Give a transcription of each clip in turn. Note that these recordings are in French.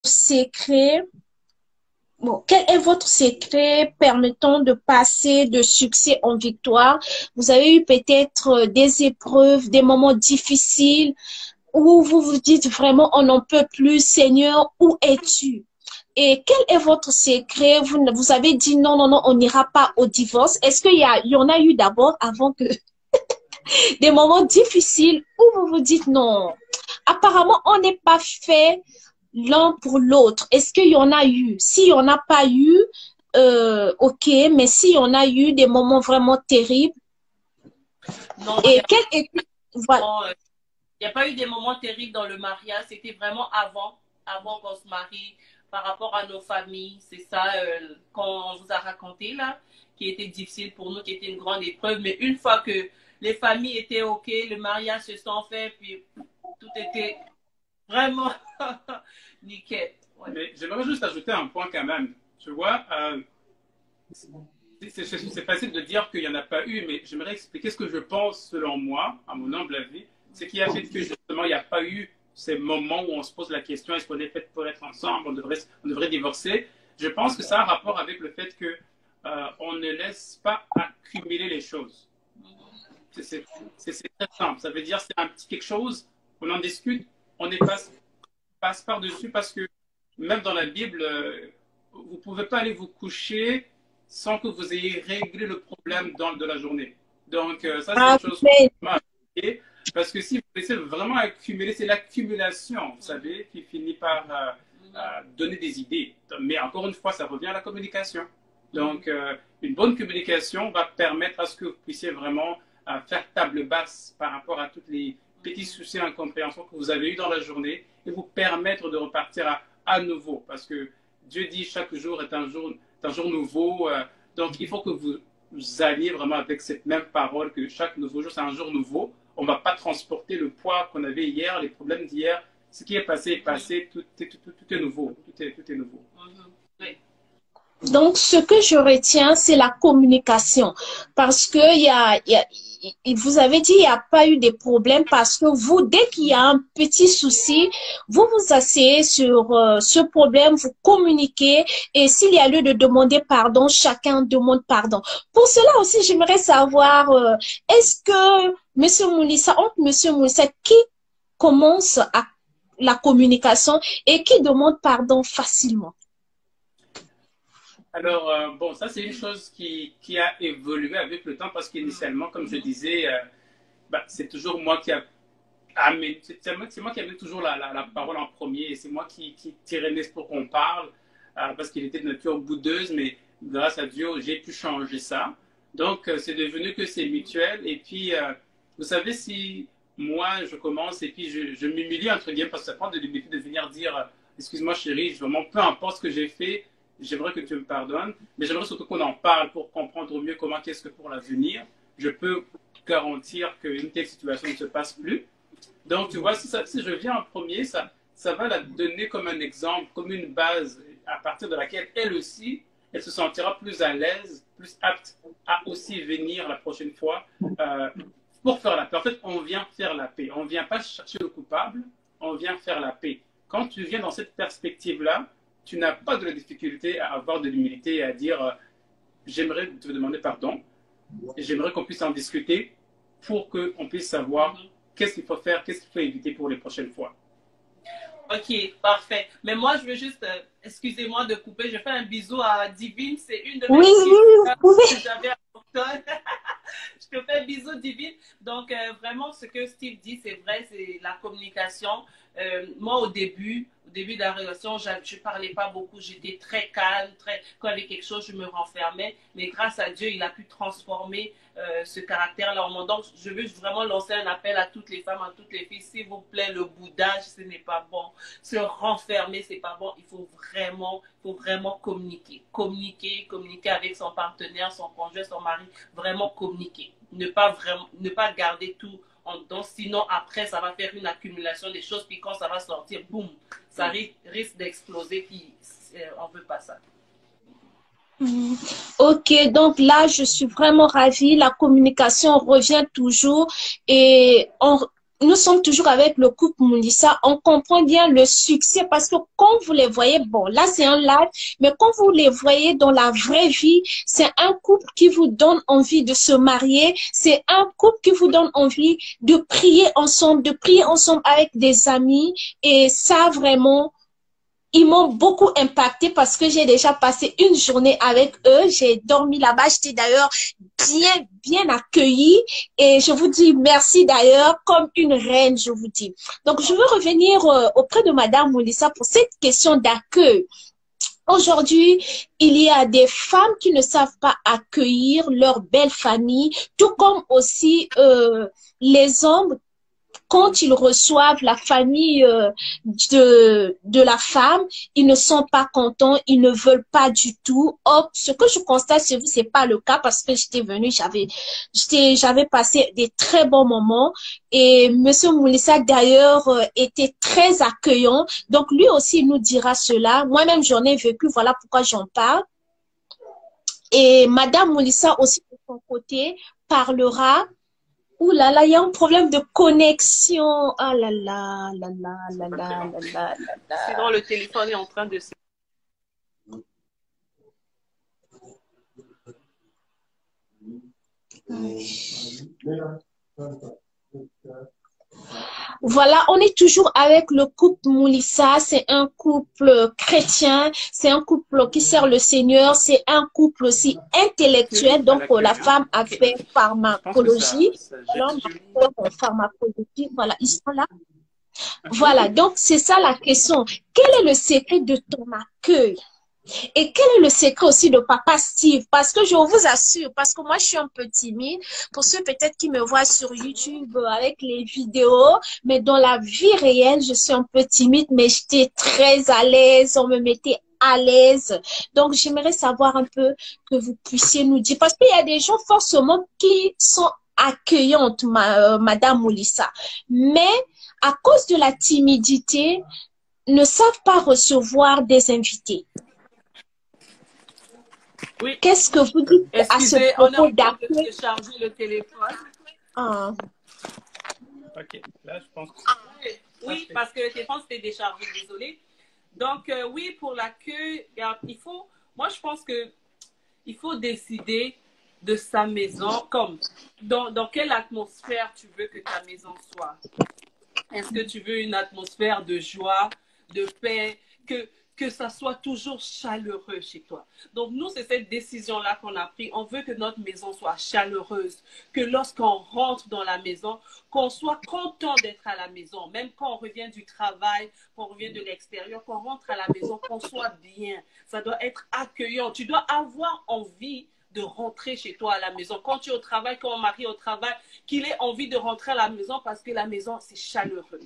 secret, bon, quel est votre secret permettant de passer de succès en victoire? Vous avez eu peut-être des épreuves, des moments difficiles où vous vous dites vraiment, on n'en peut plus, Seigneur, où es-tu? Et quel est votre secret? Vous avez dit non, non, non, on n'ira pas au divorce. Est-ce il y en a eu d'abord avant que des moments difficiles où vous vous dites non, apparemment, on n'est pas fait l'un pour l'autre. Est-ce qu'il y en a eu? S'il n'y en a pas eu, ok, mais s'il y en a eu des moments vraiment terribles, Non, et quel était, voilà. il n'y a pas eu des moments terribles dans le mariage. C'était vraiment avant qu'on se marie, par rapport à nos familles. C'est ça qu'on vous a raconté là, qui était difficile pour nous, qui était une grande épreuve. Mais une fois que les familles étaient OK, le mariage se sont fait, puis tout était vraiment nickel. Ouais. Mais j'aimerais juste ajouter un point quand même. Tu vois, c'est facile de dire qu'il n'y en a pas eu, mais j'aimerais expliquer ce que je pense, selon moi, à mon humble avis, c'est qui a fait que justement il n'y a pas eu ces moments où on se pose la question, est-ce qu'on est fait pour être ensemble, on devrait divorcer. Je pense que ça a rapport avec le fait que on ne laisse pas accumuler les choses. C'est très simple. Ça veut dire c'est un petit quelque chose, on en discute, on passe par-dessus parce que même dans la Bible, vous ne pouvez pas aller vous coucher sans que vous ayez réglé le problème de la journée. Donc, ça, c'est une chose parce que si vous laissez vraiment accumuler, c'est l'accumulation, vous savez, qui finit par donner des idées. Mais encore une fois, ça revient à la communication. Donc, une bonne communication va permettre à ce que vous puissiez vraiment faire table basse par rapport à tous les petits soucis, incompréhensions que vous avez eu dans la journée et vous permettre de repartir à nouveau. Parce que Dieu dit chaque jour est un jour nouveau. Donc, il faut que vous alliez vraiment avec cette même parole que chaque nouveau jour, c'est un jour nouveau. On ne va pas transporter le poids qu'on avait hier, les problèmes d'hier. Ce qui est passé, tout est nouveau. Tout est nouveau. Oui. Donc, ce que je retiens, c'est la communication. Parce que vous avez dit, il n'y a pas eu de problème parce que vous, dès qu'il y a un petit souci, vous vous asseyez sur ce problème, vous communiquez et s'il y a lieu de demander pardon, chacun demande pardon. Pour cela aussi, j'aimerais savoir, est-ce que Monsieur Moulissa, entre Monsieur Moulissa, qui commence à la communication et qui demande pardon facilement? Alors, bon, ça, c'est une chose qui a évolué avec le temps parce qu'initialement, comme je disais, c'est toujours moi qui c'est moi qui amène toujours la parole en premier et c'est moi qui tirais les pour qu'on parle parce qu'il était de nature boudeuse, mais grâce à Dieu, j'ai pu changer ça. Donc, c'est devenu que c'est mutuel. Et puis, vous savez, si moi, je commence et puis je m'humilie, entre guillemets, parce que ça prend de l'humilité de venir dire excuse-moi, chérie, vraiment, peu importe ce que j'ai fait, j'aimerais que tu me pardonnes, mais j'aimerais surtout qu'on en parle pour comprendre mieux comment qu'est-ce que pour l'avenir, je peux garantir qu'une telle situation ne se passe plus. Donc, tu vois, si je viens en premier, ça va la donner comme un exemple, comme une base à partir de laquelle elle aussi, elle se sentira plus à l'aise, plus apte à aussi venir la prochaine fois pour faire la paix. En fait, on vient faire la paix. On ne vient pas chercher le coupable, on vient faire la paix. Quand tu viens dans cette perspective-là, tu n'as pas de la difficulté à avoir de l'humilité et à dire j'aimerais te demander pardon et j'aimerais qu'on puisse en discuter pour qu'on puisse savoir qu'est-ce qu'il faut faire, qu'est-ce qu'il faut éviter pour les prochaines fois. Ok, parfait. Mais moi, je veux juste, excusez-moi de couper, je fais un bisou à Divine, c'est une de mes filles que j'avais à Moncton. Je te fais un bisou, Divine. Donc, vraiment, ce que Steve dit, c'est vrai, c'est la communication. Moi, au début de la relation, je ne parlais pas beaucoup, j'étais très calme, quand il y avait quelque chose, je me renfermais. Mais grâce à Dieu, il a pu transformer ce caractère-là en moi. Donc, je veux vraiment lancer un appel à toutes les femmes, à toutes les filles. S'il vous plaît, le boudage, ce n'est pas bon. Se renfermer, ce n'est pas bon. Il faut vraiment communiquer. Communiquer avec son partenaire, son conjoint, son mari. Vraiment communiquer. Ne pas garder tout en dedans. Sinon, après, ça va faire une accumulation des choses. Puis quand ça va sortir, boum, ça risque d'exploser. Puis on ne veut pas ça. Ok, donc là, je suis vraiment ravie. La communication revient toujours et nous sommes toujours avec le couple Moulissa, on comprend bien le succès parce que quand vous les voyez, bon, là c'est un live, mais quand vous les voyez dans la vraie vie, c'est un couple qui vous donne envie de se marier, c'est un couple qui vous donne envie de prier ensemble avec des amis et ça vraiment, ils m'ont beaucoup impacté parce que j'ai déjà passé une journée avec eux. J'ai dormi là-bas. J'étais d'ailleurs bien accueillie. Et je vous dis merci d'ailleurs comme une reine, je vous dis. Donc, je veux revenir auprès de Madame Moulissa pour cette question d'accueil. Aujourd'hui, il y a des femmes qui ne savent pas accueillir leur belle famille, tout comme aussi les hommes quand ils reçoivent la famille de la femme, ils ne sont pas contents, ils ne veulent pas du tout. Or, ce que je constate chez vous, c'est pas le cas parce que j'étais venue, j'avais passé des très bons moments et Monsieur Moulissa d'ailleurs était très accueillant. Donc lui aussi il nous dira cela. Moi-même j'en ai vécu, voilà pourquoi j'en parle. Et Madame Moulissa aussi de son côté parlera. Ouh là là, il y a un problème de connexion. Ah là là, là là, là là, là là, là là. Sinon, le téléphone est en train de se... Voilà, on est toujours avec le couple Moulissa. C'est un couple chrétien, c'est un couple qui sert le Seigneur, c'est un couple aussi intellectuel. Donc, la femme a fait pharmacologie. L'homme a fait pharmacologie. Voilà, ils sont là. Voilà, donc c'est ça la question. Quel est le secret de ton accueil? Et quel est le secret aussi de Papa Steve? Parce que je vous assure, parce que moi je suis un peu timide, pour ceux peut-être qui me voient sur YouTube avec les vidéos, mais dans la vie réelle, je suis un peu timide, mais j'étais très à l'aise, on me mettait à l'aise. Donc j'aimerais savoir un peu que vous puissiez nous dire, parce qu'il y a des gens forcément qui sont accueillantes, Madame Moulissa, mais à cause de la timidité, ne savent pas recevoir des invités. Oui. Qu'est-ce que vous dites à ce propos d'accueil? On est en train de charger le téléphone. Ah. Ok, là je pense que... Oui, parce que le téléphone s'était déchargé, désolé. Donc oui, pour l'accueil, moi je pense que il faut décider de sa maison, comme dans quelle atmosphère tu veux que ta maison soit. Est-ce que tu veux une atmosphère de joie, de paix, que ça soit toujours chaleureux chez toi? Donc, nous, c'est cette décision-là qu'on a prise. On veut que notre maison soit chaleureuse, que lorsqu'on rentre dans la maison, qu'on soit content d'être à la maison, même quand on revient du travail, qu'on revient de l'extérieur, qu'on rentre à la maison, qu'on soit bien. Ça doit être accueillant. Tu dois avoir envie de rentrer chez toi à la maison. Quand tu es au travail, quand on marie au travail, qu'il ait envie de rentrer à la maison parce que la maison, c'est chaleureux.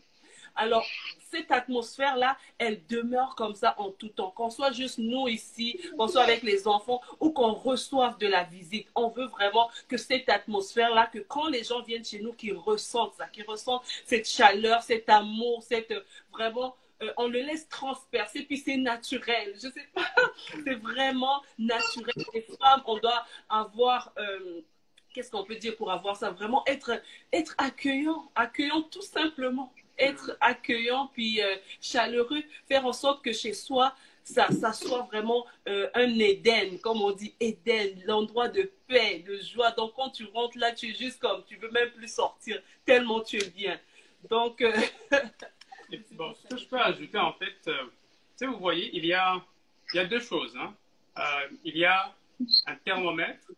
Alors, cette atmosphère-là, elle demeure comme ça en tout temps. Qu'on soit juste nous ici, qu'on soit avec les enfants ou qu'on reçoive de la visite. On veut vraiment que cette atmosphère-là, que quand les gens viennent chez nous, qu'ils ressentent ça, qu'ils ressentent cette chaleur, cet amour, vraiment... on le laisse transpercer, puis c'est naturel. Je sais pas, c'est vraiment naturel. Les femmes, on doit avoir... qu'est-ce qu'on peut dire pour avoir ça? Vraiment être accueillant tout simplement. Être accueillant puis chaleureux, faire en sorte que chez soi, ça soit vraiment un Éden, comme on dit, Éden, l'endroit de paix, de joie. Donc quand tu rentres là, tu es juste comme, tu veux même plus sortir, tellement tu es bien. Donc... Bon, ce que je peux ajouter, en fait, vous voyez, il y a deux choses. Hein. Il y a un thermomètre,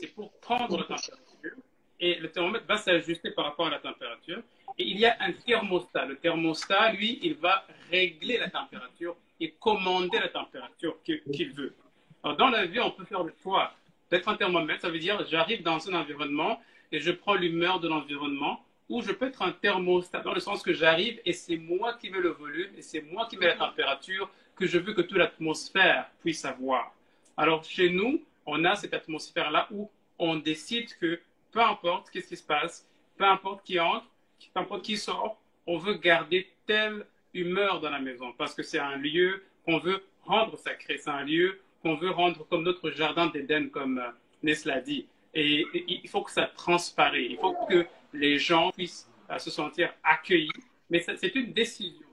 c'est pour prendre la température, et le thermomètre va s'ajuster par rapport à la température. Et il y a un thermostat. Le thermostat, lui, il va régler la température et commander la température qu'il veut. Alors, dans la vie, on peut faire le choix d'être un thermomètre. Ça veut dire, j'arrive dans un environnement et je prends l'humeur de l'environnement. Ou je peux être un thermostat, dans le sens que j'arrive et c'est moi qui mets le volume et c'est moi qui mets la température que je veux que toute l'atmosphère puisse avoir. Alors, chez nous, on a cette atmosphère-là où on décide que peu importe qu'est-ce qui se passe, peu importe qui entre, peu importe qui sort, on veut garder telle humeur dans la maison parce que c'est un lieu qu'on veut rendre sacré, c'est un lieu qu'on veut rendre comme notre jardin d'Éden, comme Ness l'a dit. Et il faut que ça transparaisse, il faut que les gens puissent se sentir accueilli. Mais c'est une décision.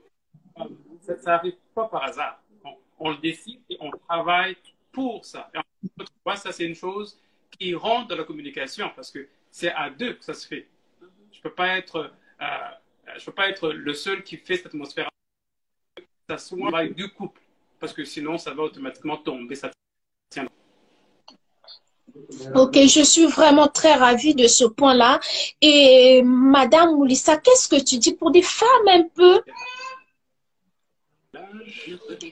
Ça n'arrive pas par hasard. On le décide et on travaille pour ça. Et tu vois, ça, c'est une chose qui rentre dans la communication parce que c'est à deux que ça se fait. Je ne peux pas être le seul qui fait cette atmosphère. Ça soit le travail du couple parce que sinon, ça va automatiquement tomber. Ça tient. Ok, je suis vraiment très ravie de ce point-là. Et Madame Moulissa, qu'est-ce que tu dis pour des femmes un peu?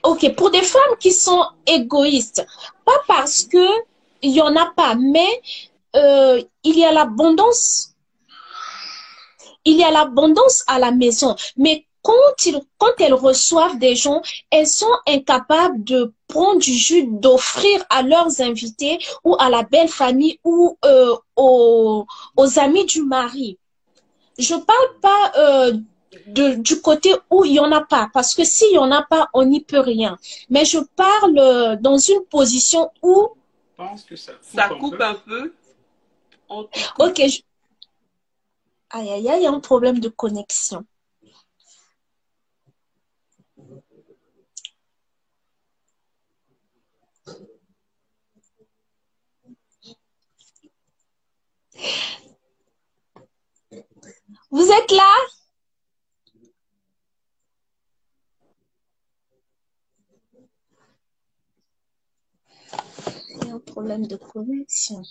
Ok, pour des femmes qui sont égoïstes, pas parce que il y en a pas, mais il y a l'abondance. Il y a l'abondance à la maison, mais quand elles reçoivent des gens, elles sont incapables de prendre du jus, d'offrir à leurs invités ou à la belle famille ou aux amis du mari. Je parle pas du côté où il y en a pas, parce que s'il y en a pas, on n'y peut rien. Mais je parle dans une position où... Je pense que ça coupe un peu. Ok, aïe, aïe, aïe, il y a un problème de connexion. Vous êtes là? Il y a un problème de connexion.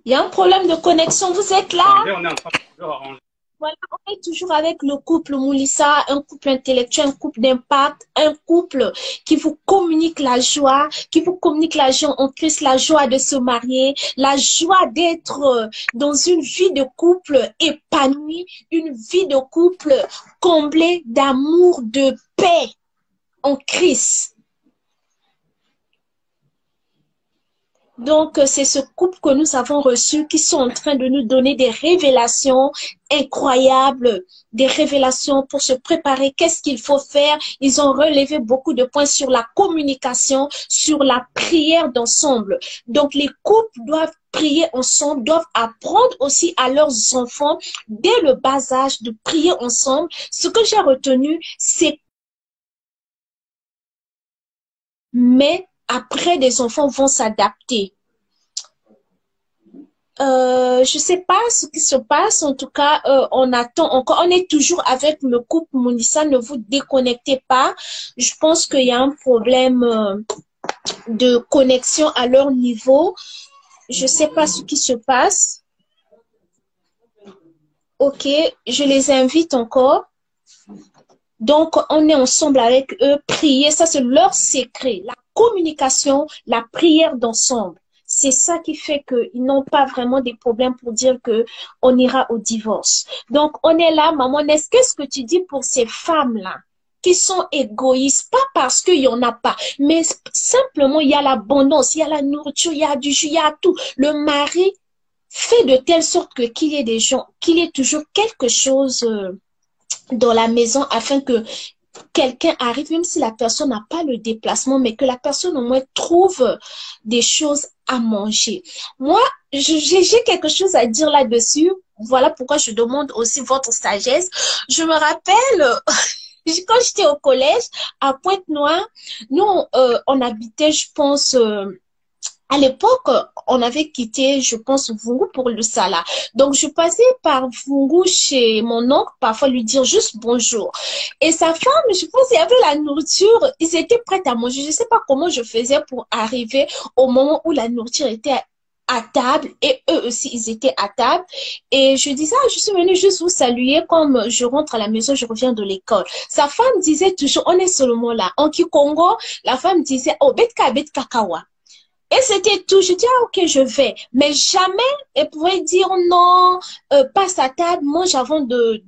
Il y a un problème de connexion. Vous êtes là? On est en train de toujours arranger. Voilà, on est toujours avec le couple Moulissa, un couple intellectuel, un couple d'impact, un couple qui vous communique la joie, qui vous communique la joie en Christ, la joie de se marier, la joie d'être dans une vie de couple épanouie, une vie de couple comblée d'amour, de paix en Christ. Donc, c'est ce couple que nous avons reçu qui sont en train de nous donner des révélations incroyables, des révélations pour se préparer. Qu'est-ce qu'il faut faire? Ils ont relevé beaucoup de points sur la communication, sur la prière d'ensemble. Donc, les couples doivent prier ensemble, doivent apprendre aussi à leurs enfants, dès le bas âge, de prier ensemble. Ce que j'ai retenu, c'est... Mais après, les enfants vont s'adapter. Je sais pas ce qui se passe. En tout cas, on attend encore. On est toujours avec le couple Mounissa. Ne vous déconnectez pas. Je pense qu'il y a un problème de connexion à leur niveau. Je sais pas ce qui se passe. Ok, je les invite encore. Donc, on est ensemble avec eux. Prier, ça c'est leur secret. La communication, la prière d'ensemble. C'est ça qui fait qu'ils n'ont pas vraiment des problèmes pour dire que on ira au divorce. Donc, on est là, maman Ness, qu'est-ce que tu dis pour ces femmes-là qui sont égoïstes? Pas parce qu'il n'y en a pas, mais simplement, il y a l'abondance, il y a la nourriture, il y a du jus, il y a tout. Le mari fait de telle sorte que qu'il y ait des gens, qu'il y ait toujours quelque chose... dans la maison afin que quelqu'un arrive, même si la personne n'a pas le déplacement, mais que la personne au moins trouve des choses à manger. Moi, j'ai quelque chose à dire là-dessus. Voilà pourquoi je demande aussi votre sagesse. Je me rappelle, quand j'étais au collège, à Pointe-Noire, nous, on habitait, je pense... à l'époque, on avait quitté, je pense, Vungu pour le Sala. Donc, je passais par Vungu chez mon oncle, parfois lui dire juste bonjour. Et sa femme, je pense, il y avait la nourriture, ils étaient prêts à manger. Je ne sais pas comment je faisais pour arriver au moment où la nourriture était à table et eux aussi, ils étaient à table. Et je disais, ah, je suis venue juste vous saluer comme je rentre à la maison, je reviens de l'école. Sa femme disait toujours, on est seulement là. En Kikongo, la femme disait, oh, betka kakawa. Et c'était tout. Je dis, ah, ok, je vais. Mais jamais elle pouvait dire non, passe à table, mange avant de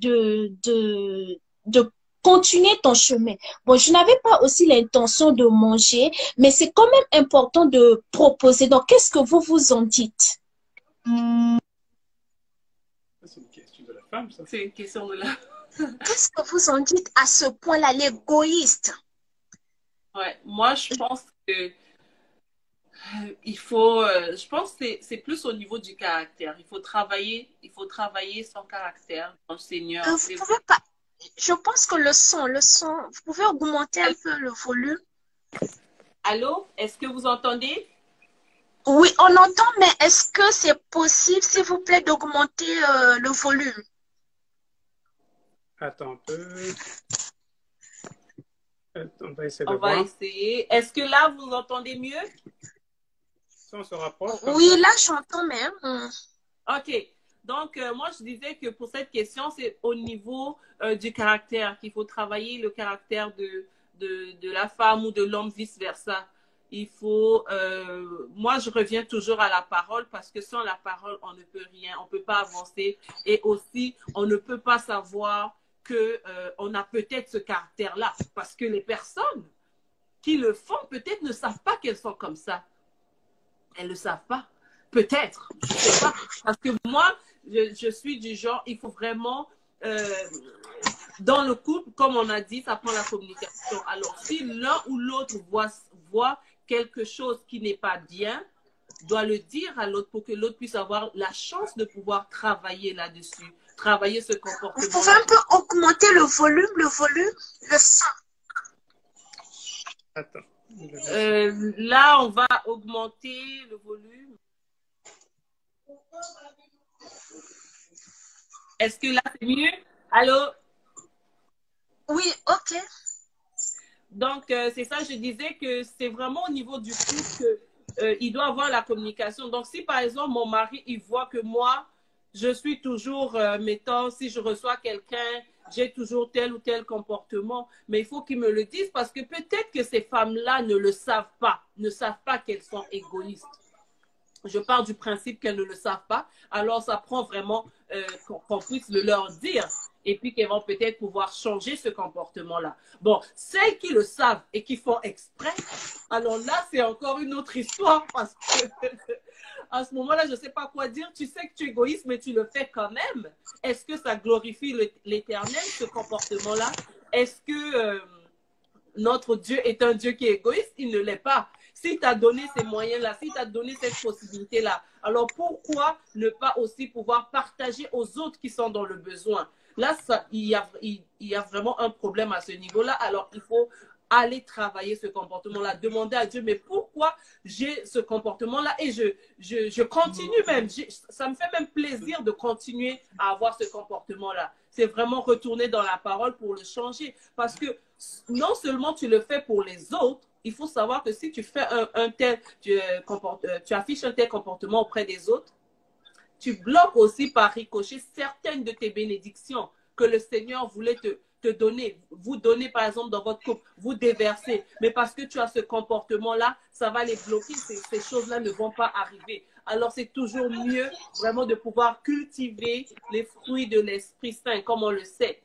continuer ton chemin. Bon, je n'avais pas aussi l'intention de manger, mais c'est quand même important de proposer. Donc, qu'est-ce que vous vous en dites? C'est une question de la femme, ça. C'est une question de la... Qu'est-ce que vous en dites à ce point-là, l'égoïste? Ouais, moi, je pense que Il faut, je pense que c'est plus au niveau du caractère. Il faut travailler son caractère dans le Seigneur. Vous pouvez pas, je pense que le son, vous pouvez augmenter un peu le volume. Allô? Est-ce que vous entendez? Oui, on entend, mais est-ce que c'est possible, s'il vous plaît, d'augmenter le volume? Attends un peu. On va essayer de On va voir. essayer. Est-ce que là, vous entendez mieux? Si on se rapproche. Oui, là, j'entends même. OK. Donc, moi, je disais que pour cette question, c'est au niveau du caractère qu'il faut travailler le caractère de la femme ou de l'homme, vice-versa. Il faut, moi, je reviens toujours à la parole parce que sans la parole, on ne peut rien, on ne peut pas avancer. Et aussi, on ne peut pas savoir que on a peut-être ce caractère-là parce que les personnes qui le font peut-être ne savent pas qu'elles sont comme ça. Elles ne le savent pas. Peut-être, je ne sais pas. Parce que moi, je suis du genre, il faut vraiment, dans le couple, comme on a dit, ça prend la communication. Alors, si l'un ou l'autre voit quelque chose qui n'est pas bien, doit le dire à l'autre pour que l'autre puisse avoir la chance de pouvoir travailler là-dessus, travailler ce comportement. Vous pouvez un peu augmenter le volume, le son. Attends. Là, on va augmenter le volume. Est-ce que là, c'est mieux? Allô? Oui, ok. Donc, c'est ça, je disais que c'est vraiment au niveau du couple qu'il doit avoir la communication. Donc, si par exemple, mon mari, il voit que moi, je suis toujours, mettons, si je reçois quelqu'un, j'ai toujours tel ou tel comportement, mais il faut qu'ils me le disent parce que peut-être que ces femmes-là ne savent pas qu'elles sont égoïstes. Je pars du principe qu'elles ne le savent pas, alors ça prend vraiment qu'on puisse le leur dire et puis qu'elles vont peut-être pouvoir changer ce comportement-là. Bon, celles qui le savent et qui font exprès, alors là, c'est encore une autre histoire parce que à ce moment-là, je ne sais pas quoi dire. Tu sais que tu es égoïste, mais tu le fais quand même. Est-ce que ça glorifie l'Éternel, ce comportement-là? Est-ce que notre Dieu est un Dieu qui est égoïste? Il ne l'est pas. S'il t'a donné ces moyens-là, s'il t'a donné cette possibilité-là, alors pourquoi ne pas aussi pouvoir partager aux autres qui sont dans le besoin? Là, il y a vraiment un problème à ce niveau-là. Alors, il faut aller travailler ce comportement-là, demander à Dieu, mais pourquoi j'ai ce comportement-là? Et je continue même. Ça me fait même plaisir de continuer à avoir ce comportement-là. C'est vraiment retourner dans la parole pour le changer. Parce que non seulement tu le fais pour les autres, il faut savoir que si tu fais tu affiches un tel comportement auprès des autres, tu bloques aussi par ricochet certaines de tes bénédictions que le Seigneur voulait te donner. Vous donner, par exemple, dans votre couple, vous déverser. Mais parce que tu as ce comportement-là, ça va les bloquer. Ces choses-là ne vont pas arriver. Alors, c'est toujours mieux vraiment de pouvoir cultiver les fruits de l'Esprit Saint, comme on le sait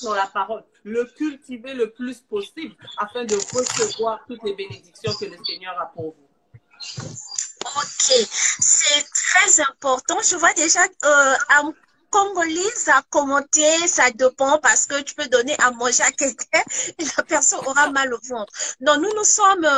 dans la parole. Le cultiver le plus possible afin de recevoir toutes les bénédictions que le Seigneur a pour vous. Ok, c'est très important. Je vois déjà un Congolais a commenté, ça dépend parce que tu peux donner à manger à quelqu'un et la personne aura mal au ventre. Non, nous sommes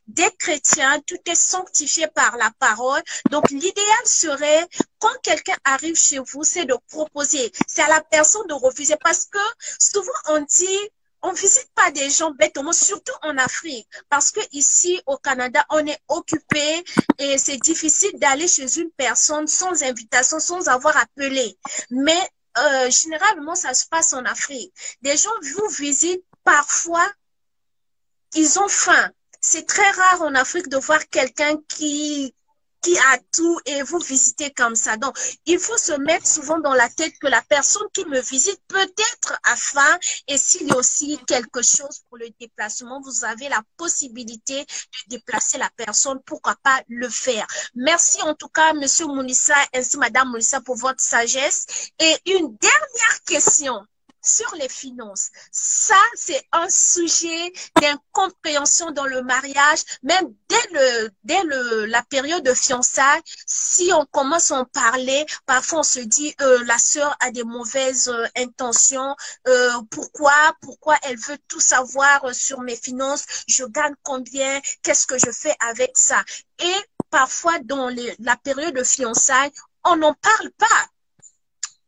des chrétiens, tout est sanctifié par la parole. Donc, l'idéal serait, quand quelqu'un arrive chez vous, c'est de proposer. C'est à la personne de refuser parce que souvent on dit, on visite pas des gens bêtement, surtout en Afrique, parce que ici au Canada, on est occupé et c'est difficile d'aller chez une personne sans invitation, sans avoir appelé. Mais généralement, ça se passe en Afrique. Des gens vous visitent parfois, ils ont faim. C'est très rare en Afrique de voir quelqu'un qui a tout et vous visitez comme ça. Donc, il faut se mettre souvent dans la tête que la personne qui me visite peut-être a faim et s'il y a aussi quelque chose pour le déplacement, vous avez la possibilité de déplacer la personne, pourquoi pas le faire. Merci en tout cas, Monsieur Mounissa, ainsi Madame Mounissa, pour votre sagesse. Et une dernière question. sur les finances. Ça, c'est un sujet d'incompréhension dans le mariage, même la période de fiançailles. Si on commence à en parler, parfois on se dit, la sœur a des mauvaises intentions, pourquoi elle veut tout savoir sur mes finances, je gagne combien, qu'est-ce que je fais avec ça. Et parfois, dans la période de fiançailles, on n'en parle pas.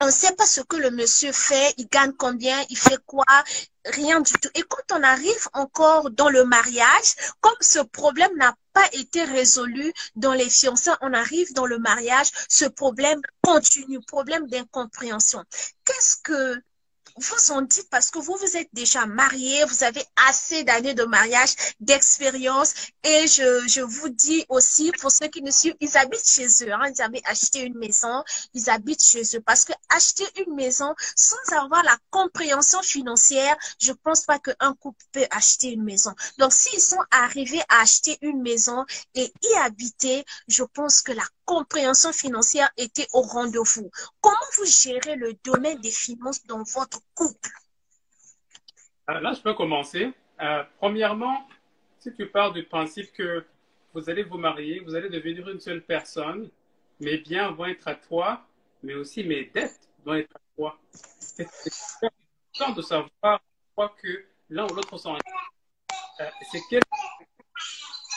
On ne sait pas ce que le monsieur fait, il gagne combien, il fait quoi, rien du tout. Et quand on arrive encore dans le mariage, comme ce problème n'a pas été résolu dans les fiançailles, on arrive dans le mariage, ce problème continue, problème d'incompréhension. Qu'est-ce que vous en dites, parce que vous êtes déjà mariés, vous avez assez d'années de mariage, d'expérience, et je vous dis aussi, pour ceux qui nous suivent, ils habitent chez eux, hein, ils avaient acheté une maison, ils habitent chez eux, parce que acheter une maison sans avoir la compréhension financière, je pense pas qu'un couple peut acheter une maison. Donc, s'ils sont arrivés à acheter une maison et y habiter, je pense que la compréhension financière était au rendez-vous. Comment vous gérez le domaine des finances dans votre couple? Là, je peux commencer. Premièrement, si tu pars du principe que vous allez vous marier, vous allez devenir une seule personne, mes biens vont être à toi, mais aussi mes dettes vont être à toi. C'est important de savoir que l'un ou l'autre sont c'est quel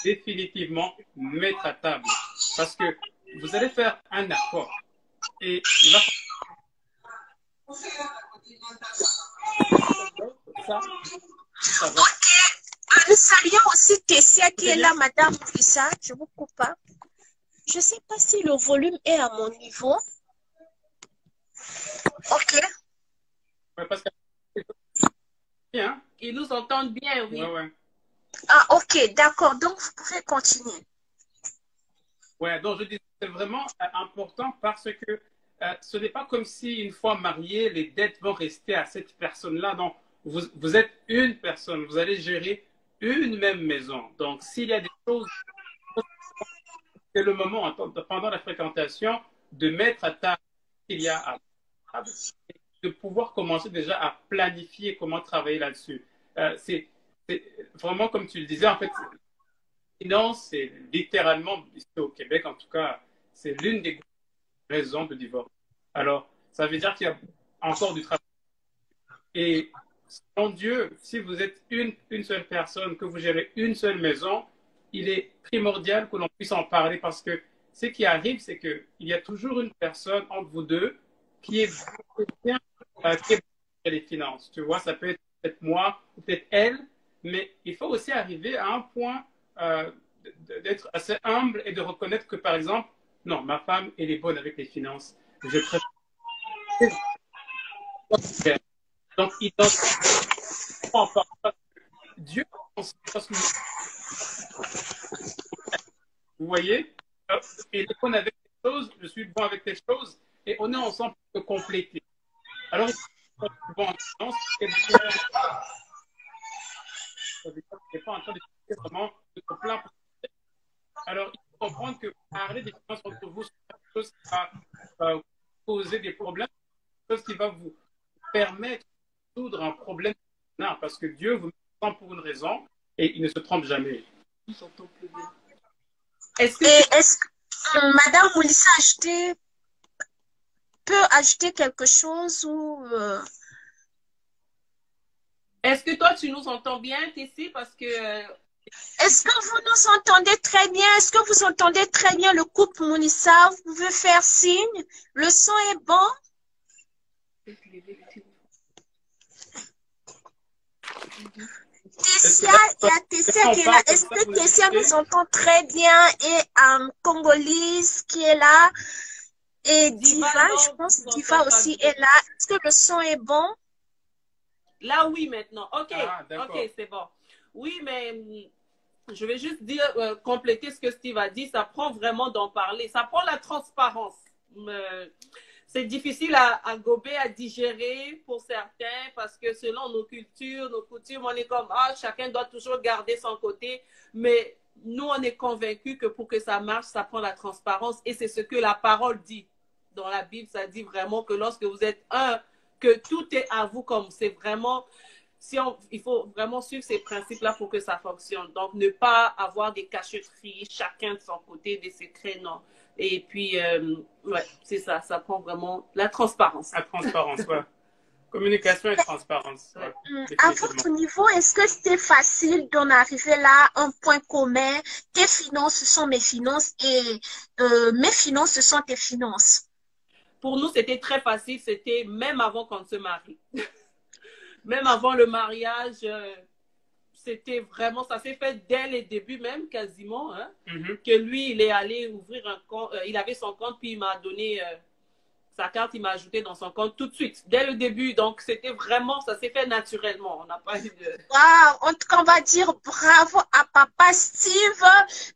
définitivement mettre à table. Parce que vous allez faire un accord. Et il va ça va. Ok. Nous saluons aussi Tessia qui est là, Madame Lisa. Je vous coupe pas. Je ne sais pas si le volume est à mon niveau. Ok. Ouais, parce que bien. Ils nous entendent bien, oui. Ouais, ouais. Ah, ok, d'accord. Donc, vous pouvez continuer. Ouais, donc je dis c'est vraiment important parce que ce n'est pas comme si une fois marié, les dettes vont rester à cette personne-là. Donc, vous êtes une personne, vous allez gérer une même maison. Donc, s'il y a des choses, c'est le moment pendant la fréquentation de mettre à table ce qu'il y a à table et de pouvoir commencer déjà à planifier comment travailler là-dessus. C'est vraiment comme tu le disais, en fait, finance, c'est littéralement, ici au Québec en tout cas, c'est l'une des raisons de divorce. Alors, ça veut dire qu'il y a encore du travail. Et selon Dieu, si vous êtes une seule personne, que vous gérez une seule maison, il est primordial que l'on puisse en parler parce que ce qui arrive, c'est qu'il y a toujours une personne entre vous deux qui est bien, qui est les finances. Tu vois, ça peut être peut-être moi ou peut-être elle, mais il faut aussi arriver à un point d'être assez humble et de reconnaître que, par exemple, non, ma femme, elle est bonne avec les finances. Je préfère. Donc, Dieu, parce que vous voyez, il est bon avec les choses, je suis bon avec les choses, et on est ensemble pour se compléter. Alors, il faut bon en finance, n'est pas en train de discuter vraiment de son plan. Alors, il faut comprendre que parler des finances entre vous, c'est quelque chose qui va poser des problèmes, quelque chose qui va vous permettre de résoudre un problème. Non, parce que Dieu vous met ensemble pour une raison et il ne se trompe jamais. Est-ce que Madame Moulissa peut ajouter quelque chose ou Est-ce que toi, tu nous entends bien, Tessie? Parce que... Est-ce que vous nous entendez très bien? Est-ce que vous entendez très bien le couple Moulissa? Vous pouvez faire signe? Le son est bon? Tessia, il y a Tessia qui est là. Est-ce que Tessia nous entend très bien? Et Congolise qui est là. Et Diva, je pense que Diva aussi est là. Est-ce que le son est bon? Là, oui, maintenant. OK, OK, c'est bon. Oui, mais je vais juste dire, compléter ce que Steve a dit. Ça prend vraiment d'en parler. Ça prend la transparence. C'est difficile à gober, à digérer pour certains parce que selon nos cultures, nos coutumes, on est comme, chacun doit toujours garder son côté. Mais nous, on est convaincus que pour que ça marche, ça prend la transparence et c'est ce que la parole dit. Dans la Bible, ça dit vraiment que lorsque vous êtes un que tout est à vous, comme c'est vraiment, il faut vraiment suivre ces principes-là pour que ça fonctionne. Donc, ne pas avoir des cachotteries, chacun de son côté, des secrets, non. Et puis, ouais, c'est ça, ça prend vraiment la transparence. La transparence, ouais. Communication et transparence. Ouais, à votre niveau, est-ce que c'était facile d'en arriver là, un point commun? Tes finances, ce sont mes finances et mes finances, ce sont tes finances. Pour nous, c'était très facile. C'était même avant qu'on se marie. Même avant le mariage, c'était vraiment, ça s'est fait dès les débuts même, quasiment, hein, que lui, il est allé ouvrir un compte, il avait son compte, puis il m'a donné sa carte, il m'a ajouté dans son compte tout de suite, dès le début. Donc, c'était vraiment, ça s'est fait naturellement. On n'a pas eu de... Wow, en tout cas, on va dire bravo à Papa Steve.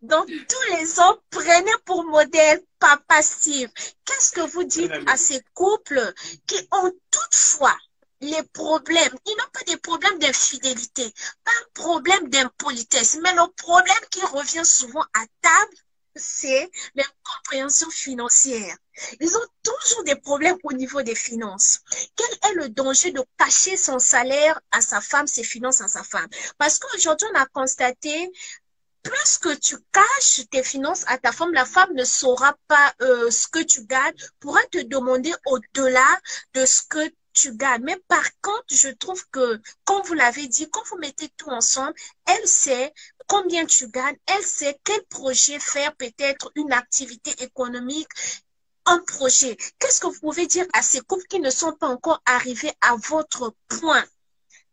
Donc, tous les hommes prenaient pour modèle Papa Steve. Qu'est-ce que vous dites à ces couples qui ont toutefois les problèmes? Ils n'ont pas des problèmes d'infidélité, pas un problème d'impolitesse, mais le problème qui revient souvent à table, c'est l'incompréhension financière. Ils ont toujours des problèmes au niveau des finances. Quel est le danger de cacher son salaire à sa femme, ses finances à sa femme? Parce qu'aujourd'hui, on a constaté, plus que tu caches tes finances à ta femme, la femme ne saura pas ce que tu gagnes, pourra te demander au-delà de ce que tu gagnes. Mais par contre, je trouve que, comme vous l'avez dit, quand vous mettez tout ensemble, elle sait combien tu gagnes, elle sait quel projet faire, peut-être une activité économique, un projet. Qu'est-ce que vous pouvez dire à ces couples qui ne sont pas encore arrivés à votre point?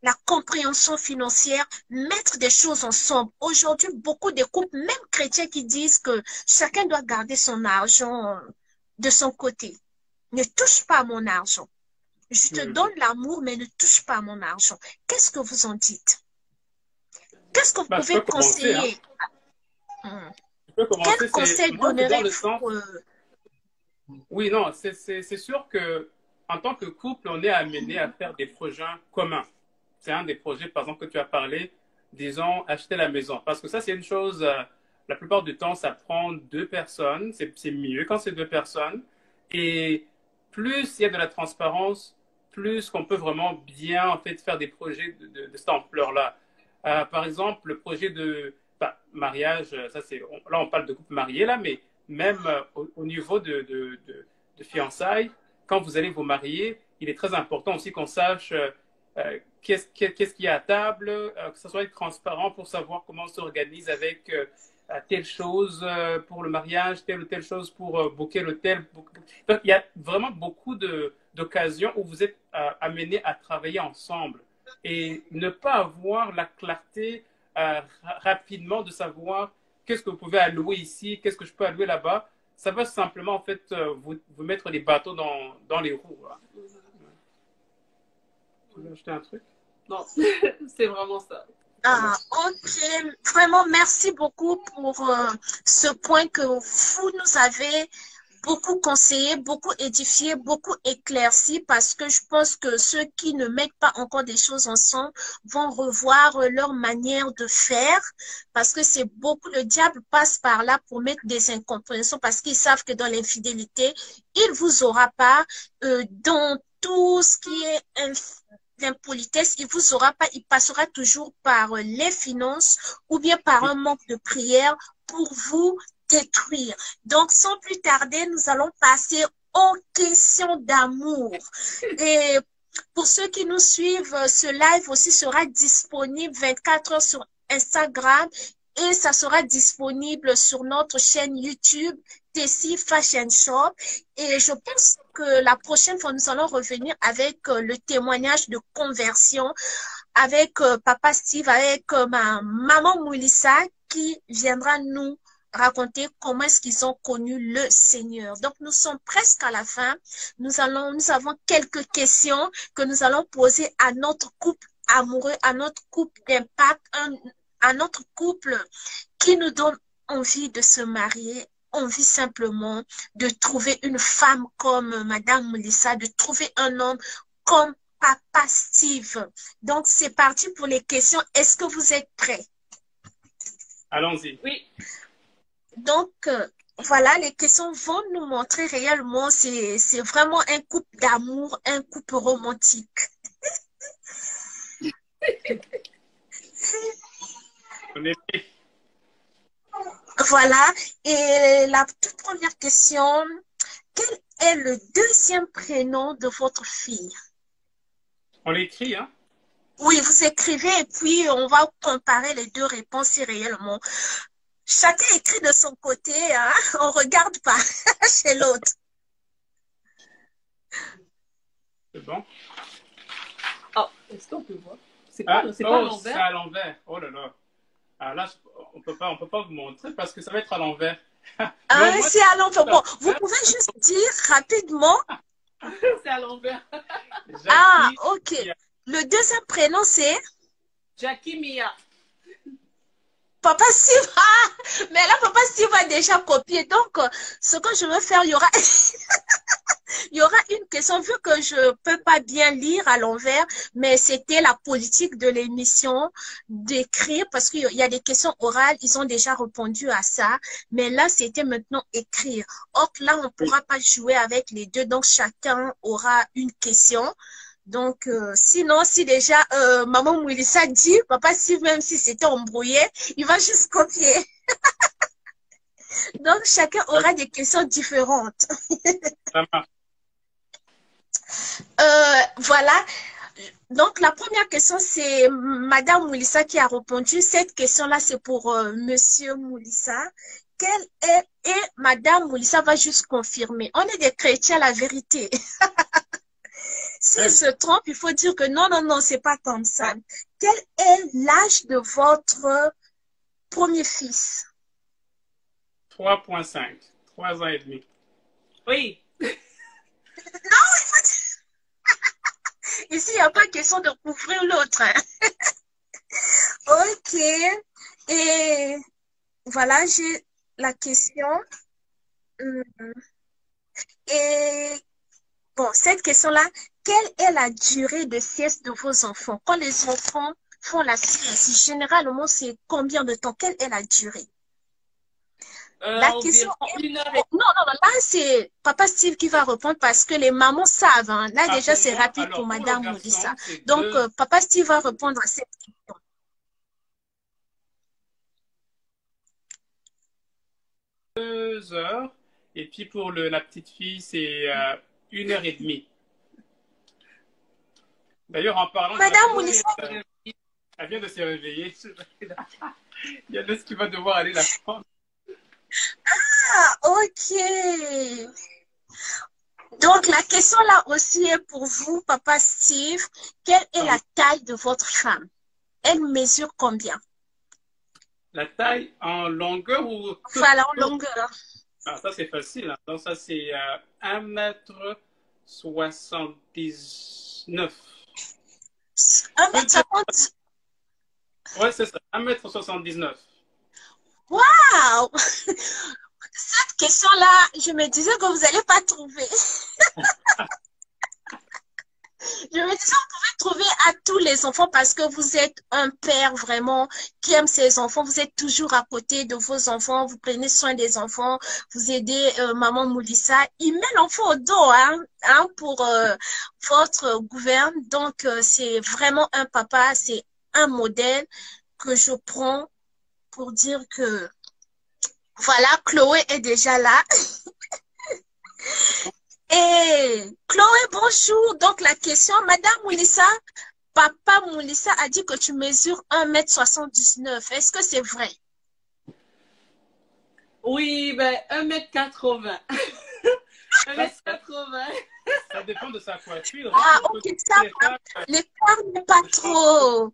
La compréhension financière, mettre des choses ensemble. Aujourd'hui, beaucoup de couples, même chrétiens, qui disent que chacun doit garder son argent de son côté. Ne touche pas à mon argent. Je te donne l'amour, mais ne touche pas à mon argent. Qu'est-ce que vous en dites? Qu'est-ce que vous pouvez conseiller? Quel conseil donnerez-vous? Oui, non, c'est sûr que en tant que couple, on est amené à faire des projets communs. C'est un des projets, par exemple, que tu as parlé, disons, acheter la maison. Parce que ça, c'est une chose, la plupart du temps, ça prend deux personnes. C'est mieux quand c'est deux personnes. Et plus il y a de la transparence, plus qu'on peut vraiment bien, en fait, faire des projets de cette ampleur-là. Par exemple, le projet de mariage, ça c'est, là, on parle de couple marié, là, mais même au niveau de fiançailles, quand vous allez vous marier, il est très important aussi qu'on sache qu'est-ce qu'il y a à table, que ça soit transparent pour savoir comment on s'organise avec telle chose pour le mariage, telle ou telle chose pour booker l'hôtel. Donc, il y a vraiment beaucoup d'occasions où vous êtes amenés à travailler ensemble et ne pas avoir la clarté rapidement de savoir qu'est-ce que vous pouvez allouer ici, qu'est-ce que je peux allouer là-bas. Ça va simplement, en fait, vous mettre les bateaux dans les roues. Voilà. Tu veux acheter un truc? Non, c'est vraiment ça. Ah, ok. Vraiment, merci beaucoup pour ce point que vous nous avez beaucoup conseillé, beaucoup édifié, beaucoup éclairci, parce que je pense que ceux qui ne mettent pas encore des choses ensemble vont revoir leur manière de faire, parce que c'est beaucoup, le diable passe par là pour mettre des incompréhensions, parce qu'ils savent que dans l'infidélité, il vous aura pas dans tout ce qui est l'impolitesse, il vous aura pas, il passera toujours par les finances ou bien par un manque de prière pour vous détruire. Donc, sans plus tarder, nous allons passer aux questions d'amour. Et pour ceux qui nous suivent, ce live aussi sera disponible 24 heures sur Instagram et ça sera disponible sur notre chaîne YouTube Tessie Fashion Shop. Et je pense que la prochaine fois, nous allons revenir avec le témoignage de conversion avec Papa Steve, avec ma maman Moulissa qui viendra nous raconter comment est-ce qu'ils ont connu le Seigneur. Donc, nous sommes presque à la fin. Nous avons quelques questions que nous allons poser à notre couple amoureux, à notre couple d'impact, à notre couple qui nous donne envie de se marier, envie simplement de trouver une femme comme Madame Moulissa, de trouver un homme comme Papa Steve. Donc, c'est parti pour les questions. Est-ce que vous êtes prêts? Allons-y. Oui. Donc, voilà, les questions vont nous montrer réellement, c'est vraiment un couple d'amour, un couple romantique. On est prêt. Voilà, et la toute première question, quel est le deuxième prénom de votre fille? On l'écrit, hein? Oui, vous écrivez et puis on va comparer les deux réponses si réellement. Chacun écrit de son côté, hein? On regarde pas chez l'autre. C'est bon? Oh, est-ce qu'on peut voir? C'est pas, Ah, c'est pas à oh, c'est l'envers? à l'envers. Oh là là. Ah là, on peut pas vous montrer parce que ça va être à l'envers. Mais au Ah, moins, c'est à l'envers. Bon, vous pouvez juste dire rapidement. C'est à l'envers. Ah, Jackie, ok. Le deuxième prénom, c'est Jackie Mia. Papa Steve. Ah, mais là, Papa Steve a déjà copié. Donc, ce que je veux faire, il y aura... Il y aura une question, vu que je peux pas bien lire à l'envers, mais c'était la politique de l'émission d'écrire, parce qu'il y a des questions orales, ils ont déjà répondu à ça, mais là, c'était maintenant écrire. Or, là, on ne pourra pas jouer avec les deux, donc chacun aura une question. Donc, sinon, si déjà Maman Moulissa dit, papa, si même si c'était embrouillé, il va juste copier. Donc, chacun aura des questions différentes. ça marche. Voilà. Donc, la première question, c'est Madame Moulissa qui a répondu. Cette question-là, c'est pour Monsieur Moulissa. Quelle est... Et Madame Moulissa va juste confirmer. On est des chrétiens, la vérité. S'il se trompe, il faut dire que non, non, non, c'est pas comme ça. Quel est l'âge de votre premier fils? 3,5. 3 ans et demi. Oui. Non, ici, il n'y a pas question de couvrir l'autre. Hein. Ok. Et voilà, j'ai la question. Et bon, cette question-là, quelle est la durée de sieste de vos enfants? Quand les enfants font la sieste, généralement, c'est combien de temps? Quelle est la durée? La question Environ est... une heure Oh, non, non, non, là, c'est Papa Steve qui va répondre parce que les mamans savent. Hein. Là, Ah, déjà, pour c'est moi, rapide pour alors pour le Madame garçon, Moulissa. c'est Donc, Papa Steve va répondre à cette question. 2 heures. Et puis pour la petite fille, c'est 1 heure et demie. D'ailleurs, en parlant de la Madame petite Moulissa, fille, elle vient de se réveiller. Il y en a qui va devoir aller la prendre. ah, ok. Donc, la question là aussi est pour vous, Papa Steve. Quelle est la taille de votre femme? Elle mesure combien? La taille en longueur ou tout? Voilà, en longueur. Ah, ça, c'est facile. Hein. Donc, ça, c'est 1,79 m. 1m50. Ouais, c'est ça. 1,79 m. Waouh! Cette question-là, je me disais que vous n'allez pas trouver. Je me disais, vous pouvez trouver à tous les enfants parce que vous êtes un père vraiment qui aime ses enfants. Vous êtes toujours à côté de vos enfants. Vous prenez soin des enfants. Vous aidez Maman Moulissa. Il met l'enfant au dos hein, pour votre gouverne. Donc, c'est vraiment un papa. C'est un modèle que je prends pour dire que voilà, Chloé est déjà là. Et Chloé, bonjour. Donc, la question, Madame Moulissa, Papa Moulissa a dit que tu mesures 1m79. Est-ce que c'est vrai? Oui, ben 1m80. 1m80. Ça dépend de sa coiffure. Ah, ok, ça va. L'écart n'est pas trop.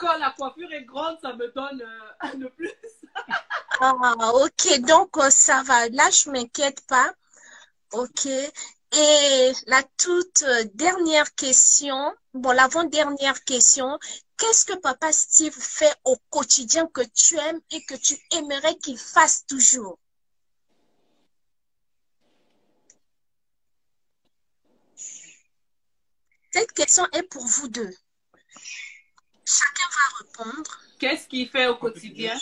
Quand la coiffure est grande, ça me donne le plus. Ah, ok, donc ça va. Là, je m'inquiète pas. Ok. Et la toute dernière question, bon, l'avant-dernière question, qu'est-ce que Papa Steve fait au quotidien que tu aimes et que tu aimerais qu'il fasse toujours? Cette question est pour vous deux. Chacun va répondre. Qu'est-ce qu'il fait au quotidien?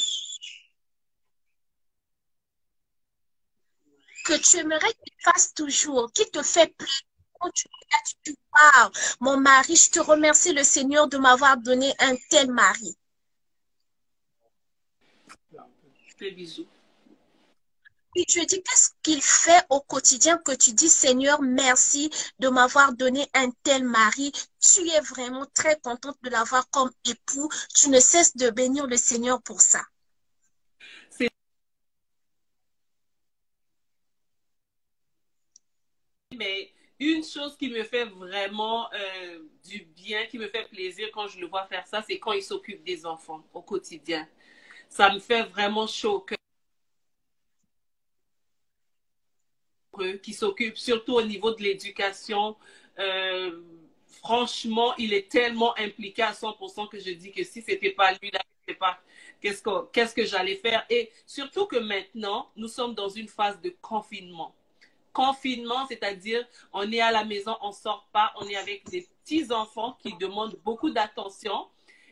que tu aimerais qu'il fasse toujours, qui te fait plaisir. Quand tu regardes, tu dis, waouh, mon mari, je te remercie le Seigneur de m'avoir donné un tel mari. Des bisous. Et je dis, qu'est-ce qu'il fait au quotidien que tu dis, Seigneur, merci de m'avoir donné un tel mari. Tu es vraiment très contente de l'avoir comme époux. Tu ne cesses de bénir le Seigneur pour ça. Mais une chose qui me fait vraiment du bien, qui me fait plaisir quand je le vois faire ça, c'est quand il s'occupe des enfants au quotidien. Ça me fait vraiment chaud au cœur. Qui s'occupe surtout au niveau de l'éducation. Franchement, il est tellement impliqué à 100% que je dis que si c'était pas lui, là, je sais pas qu'est-ce que j'allais faire. Et surtout que maintenant, nous sommes dans une phase de confinement. Confinement, c'est-à-dire on est à la maison, on sort pas, on est avec des petits-enfants qui demandent beaucoup d'attention.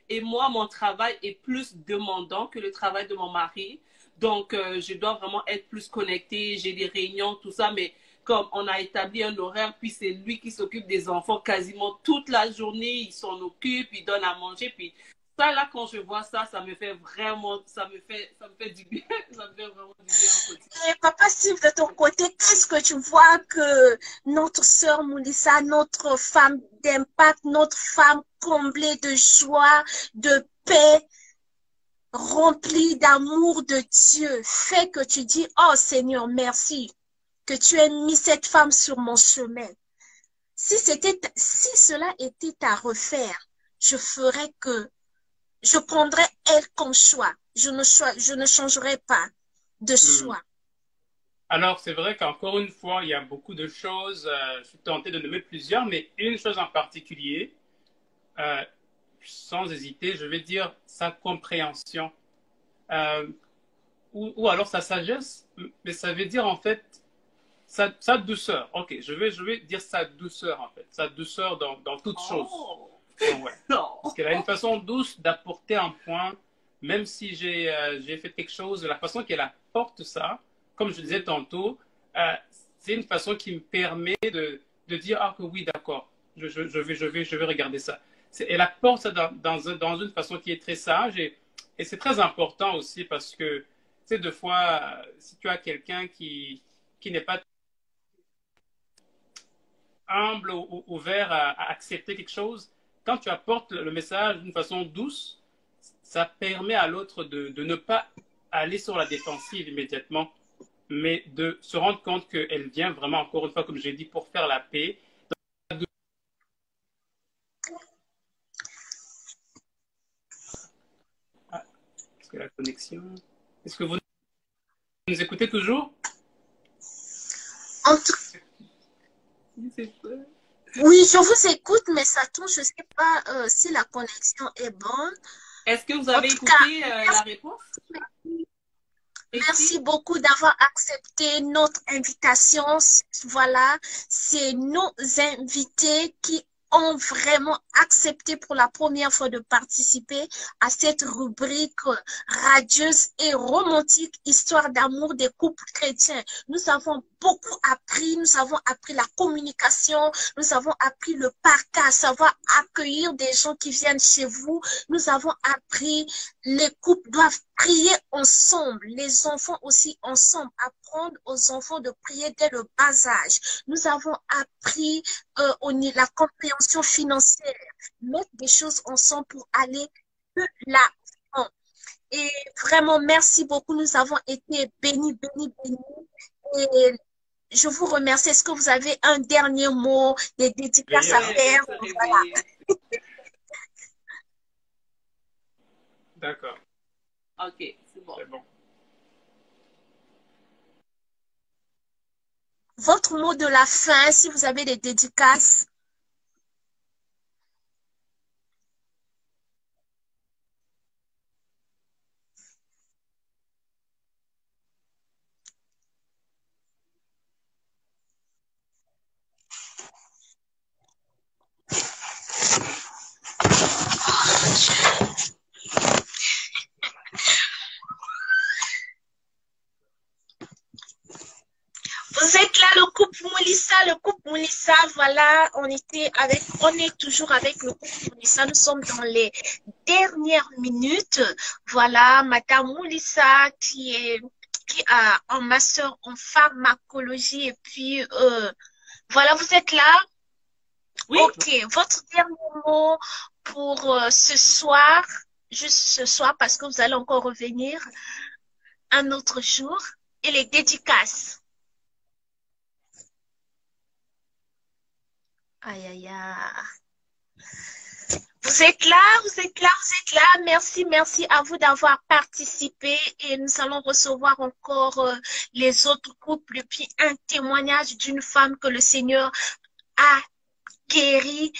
Et moi, mon travail est plus demandant que le travail de mon mari. Donc, je dois vraiment être plus connectée. J'ai des réunions, tout ça. Mais comme on a établi un horaire, puis c'est lui qui s'occupe des enfants quasiment toute la journée. Il s'en occupe, il donne à manger. Puis ça, là, quand je vois ça, ça me fait vraiment, ça me fait du bien. Ça me fait vraiment du bien en quotidien. Et Papa Steve, de ton côté, qu'est-ce que tu vois que notre sœur Moulissa, notre femme d'impact, notre femme comblée de joie, de paix, remplie d'amour de Dieu, fait que tu dis, oh Seigneur, merci que tu aies mis cette femme sur mon chemin. Si cela était à refaire, je prendrais elle comme choix. Je ne changerais pas de choix. Alors, c'est vrai qu'encore une fois, il y a beaucoup de choses. Je suis tenté de nommer plusieurs, mais une chose en particulier, sans hésiter, je vais dire sa compréhension. Ou alors sa sagesse, mais ça veut dire en fait sa douceur. Ok, je vais dire sa douceur en fait. Sa douceur dans toute chose. Ouais. Parce qu'elle a une façon douce d'apporter un point, même si j'ai fait quelque chose, la façon qu'elle apporte ça, comme je disais tantôt, c'est une façon qui me permet de dire, ah que oui, d'accord, je vais regarder ça. Elle apporte ça dans une façon qui est très sage et c'est très important aussi parce que, tu sais, deux fois, si tu as quelqu'un qui n'est pas humble ou ouvert à accepter quelque chose, quand tu apportes le message d'une façon douce, ça permet à l'autre de ne pas aller sur la défensive immédiatement, mais de se rendre compte qu'elle vient vraiment, encore une fois, comme j'ai dit, pour faire la paix. Ah, est-ce que la connexion... Est-ce que vous nous écoutez toujours? En tout... Oui, je vous écoute, mais ça tombe, je ne sais pas si la connexion est bonne. Est-ce que vous avez écouté la réponse? Merci beaucoup d'avoir accepté notre invitation. Voilà, c'est nos invités qui ont vraiment accepté pour la première fois de participer à cette rubrique radieuse et romantique, histoire d'amour des couples chrétiens. Nous avons beaucoup appris, nous avons appris la communication, nous avons appris le partage, savoir accueillir des gens qui viennent chez vous. Nous avons appris les couples doivent prier ensemble, les enfants aussi ensemble, apprendre aux enfants de prier dès le bas âge. Nous avons appris la compréhension financière, mettre des choses ensemble pour aller de l'avant. Et vraiment, merci beaucoup. Nous avons été bénis, bénis, bénis. Et je vous remercie. Est-ce que vous avez un dernier mot, des dédicaces à faire? Voilà. D'accord. Ok, c'est bon. C'est bon. Votre mot de la fin, si vous avez des dédicaces. Moulissa, le couple Moulissa, voilà, on est toujours avec le couple Moulissa. Nous sommes dans les dernières minutes. Voilà, Madame Moulissa qui a un master en pharmacologie et puis voilà, vous êtes là? Oui. Ok, votre dernier mot pour ce soir, juste ce soir parce que vous allez encore revenir un autre jour et les dédicaces. Aïe, aïe, aïe. Vous êtes là, vous êtes là, vous êtes là. Merci, merci à vous d'avoir participé et nous allons recevoir encore les autres couples et puis un témoignage d'une femme que le Seigneur a guérie,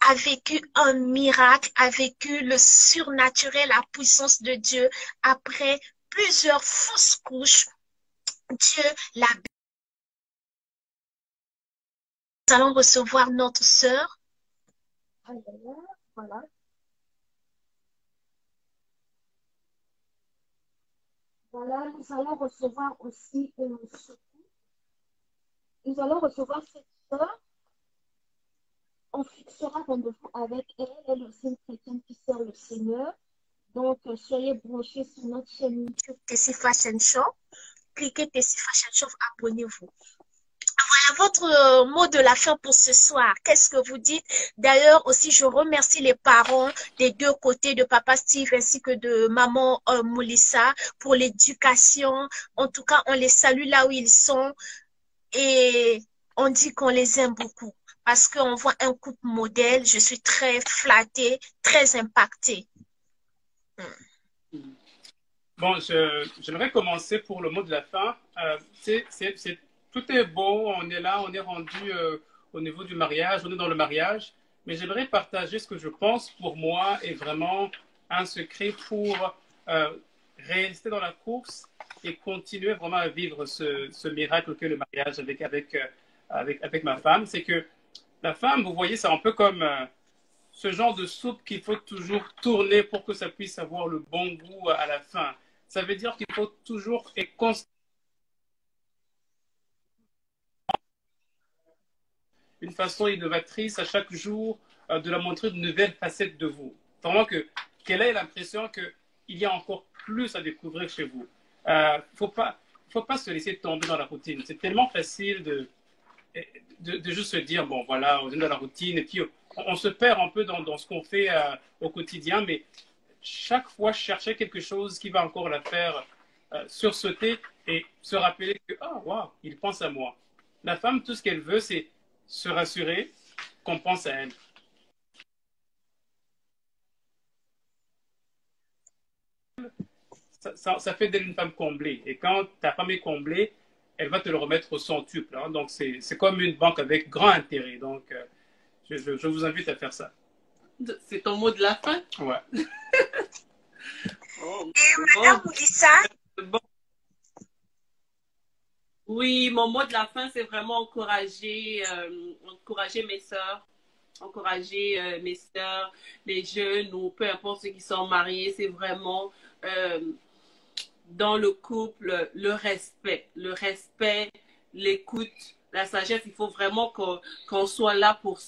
a vécu un miracle, a vécu le surnaturel, la puissance de Dieu après plusieurs fausses couches. Dieu l'a bénie. Nous allons recevoir notre sœur. Voilà. Voilà, nous allons recevoir aussi nous allons recevoir cette sœur. On fixera rendez-vous avec elle. Elle est aussi une chrétienne qui sert le Seigneur. Donc, soyez branchés sur notre chaîne YouTube Tessie Fashion Show. Cliquez Tessie Fashion Show, abonnez-vous. Voilà votre mot de la fin pour ce soir. Qu'est-ce que vous dites? D'ailleurs, aussi, je remercie les parents des deux côtés, de Papa Steve ainsi que de Maman Moulissa pour l'éducation. En tout cas, on les salue là où ils sont et on dit qu'on les aime beaucoup parce qu'on voit un couple modèle. Je suis très flattée, très impactée. Bon, j'aimerais commencer pour le mot de la fin. Tout est beau, on est là, on est rendu au niveau du mariage, on est dans le mariage, mais j'aimerais partager ce que je pense pour moi est vraiment un secret pour rester dans la course et continuer vraiment à vivre ce miracle que le mariage avec ma femme. C'est que la femme, vous voyez, c'est un peu comme ce genre de soupe qu'il faut toujours tourner pour que ça puisse avoir le bon goût à la fin. Ça veut dire qu'il faut toujours et constamment une façon innovatrice à chaque jour de la montrer une nouvelle facette de vous. Vraiment qu'elle ait l'impression qu'il y a encore plus à découvrir chez vous. Faut pas se laisser tomber dans la routine. C'est tellement facile de juste se dire, bon voilà, on est dans la routine et puis on se perd un peu dans ce qu'on fait au quotidien, mais chaque fois chercher quelque chose qui va encore la faire sursauter et se rappeler que, ah, oh, waouh, il pense à moi. La femme, tout ce qu'elle veut, c'est se rassurer qu'on pense à elle. Ça fait d'elle une femme comblée. Et quand ta femme est comblée, elle va te le remettre au centuple. Hein. Donc, c'est comme une banque avec grand intérêt. Donc, je vous invite à faire ça. C'est ton mot de la fin? Ouais. Oh, et Madame Moulissa? Bon. Oui, mon mot de la fin, c'est vraiment encourager mes sœurs, encourager mes sœurs, les jeunes ou peu importe ceux qui sont mariés. C'est vraiment dans le couple le respect, l'écoute, la sagesse. Il faut vraiment qu'on soit là pour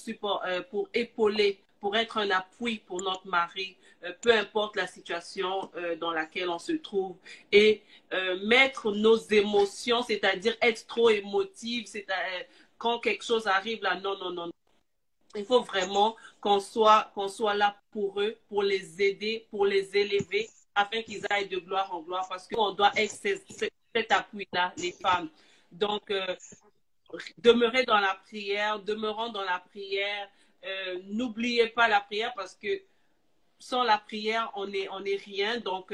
épauler, pour être un appui pour notre mari, peu importe la situation dans laquelle on se trouve, et mettre nos émotions, c'est-à-dire être trop émotive, quand quelque chose arrive là, non, non, non. Il faut vraiment qu'on soit là pour eux, pour les aider, pour les élever, afin qu'ils aillent de gloire en gloire, parce qu'on doit être cet appui-là, les femmes. Donc, demeurons dans la prière, n'oubliez pas la prière, parce que sans la prière, on est rien. Donc,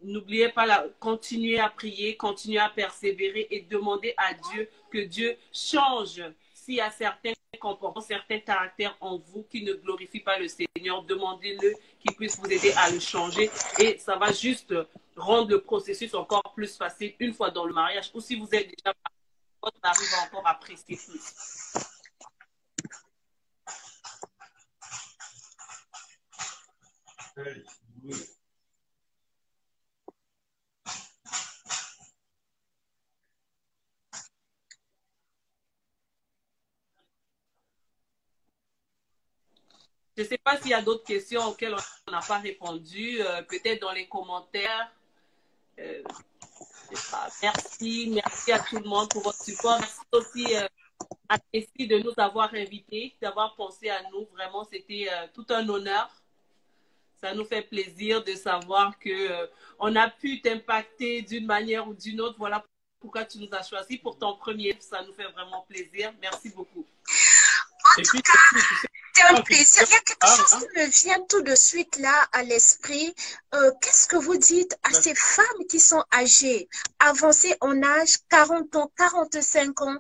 n'oubliez pas, continuez à prier, continuez à persévérer et demander à Dieu que Dieu change. S'il y a certains comportements, certains caractères en vous qui ne glorifient pas le Seigneur, demandez-le qu'il puisse vous aider à le changer, et ça va juste rendre le processus encore plus facile une fois dans le mariage, ou si vous êtes déjà marié, votre mari va encore apprécier plus. Je ne sais pas s'il y a d'autres questions auxquelles on n'a pas répondu, peut-être dans les commentaires. Je sais pas. Merci à tout le monde pour votre support. Merci aussi à Tessie de nous avoir invités, d'avoir pensé à nous. Vraiment, c'était tout un honneur. Ça nous fait plaisir de savoir que on a pu t'impacter d'une manière ou d'une autre. Voilà pourquoi tu nous as choisi pour ton premier. Ça nous fait vraiment plaisir. Merci beaucoup. En tout cas, c'est un plaisir. Il y a quelque chose qui me vient tout de suite là à l'esprit. Qu'est-ce que vous dites à ces femmes qui sont âgées, avancées en âge, 40 ans, 45 ans,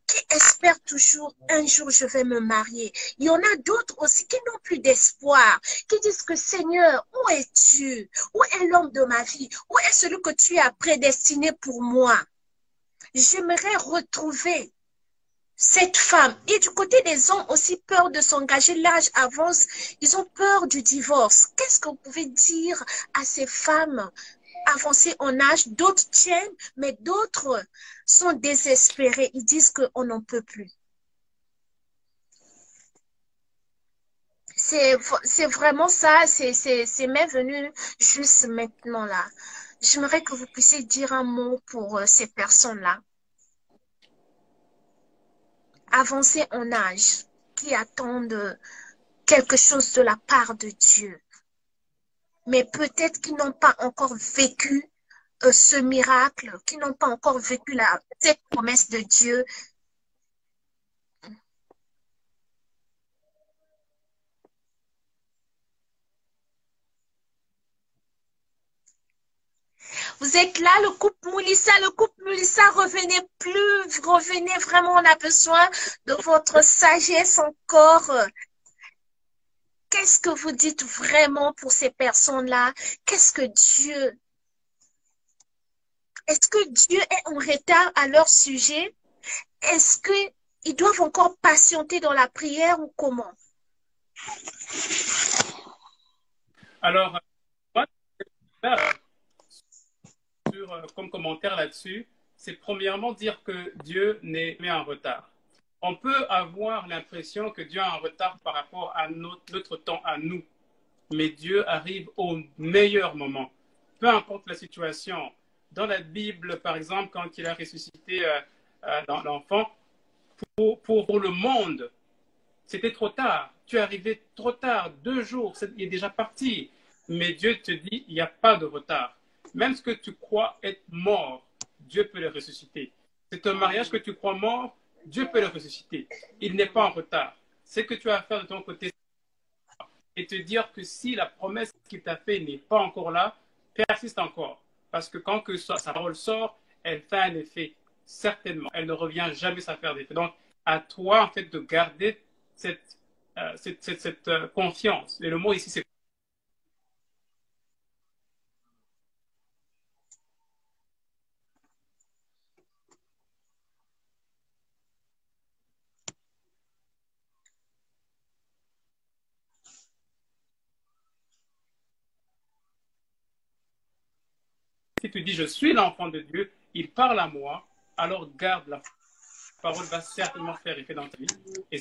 qui espèrent toujours un jour je vais me marier? Il y en a d'autres aussi qui n'ont plus d'espoir, qui disent que Seigneur, où es-tu? Où est l'homme de ma vie? Où est celui que tu as prédestiné pour moi? J'aimerais retrouver cette femme. Et du côté des hommes aussi, peur de s'engager, l'âge avance, ils ont peur du divorce. Qu'est-ce que vous pouvez dire à ces femmes avancées en âge? D'autres tiennent, mais d'autres sont désespérées. Ils disent qu'on n'en peut plus. C'est vraiment ça, c'est m'est venu juste maintenant là. J'aimerais que vous puissiez dire un mot pour ces personnes-là, avancées en âge, qui attendent quelque chose de la part de Dieu, mais peut-être qu'ils n'ont pas encore vécu ce miracle, qui n'ont pas encore vécu cette promesse de Dieu. Vous êtes là, le couple Moulissa, revenez vraiment, on a besoin de votre sagesse encore. Qu'est-ce que vous dites vraiment pour ces personnes-là? Est-ce que Dieu est en retard à leur sujet? Est-ce qu'ils doivent encore patienter dans la prière ou comment? Alors, comme commentaire là-dessus, c'est premièrement dire que Dieu n'est jamais en retard. On peut avoir l'impression que Dieu est en retard par rapport à notre temps à nous, mais Dieu arrive au meilleur moment. Peu importe la situation. Dans la Bible, par exemple, quand il a ressuscité l'enfant, pour le monde, c'était trop tard. Tu es arrivé trop tard, 2 jours, il est déjà parti. Mais Dieu te dit, il n'y a pas de retard. Même ce que tu crois être mort, Dieu peut le ressusciter. C'est un mariage que tu crois mort, Dieu peut le ressusciter. Il n'est pas en retard. Ce que tu as à faire de ton côté, et te dire que si la promesse qu'il t'a faite n'est pas encore là, persiste encore. Parce que quand sa parole sort, elle fait un effet, certainement. Elle ne revient jamais sans faire d'effet. Donc, à toi, en fait, de garder cette confiance. Et le mot ici, c'est si tu dis je suis l'enfant de Dieu, il parle à moi, alors garde la parole va certainement faire effet dans ta vie. Et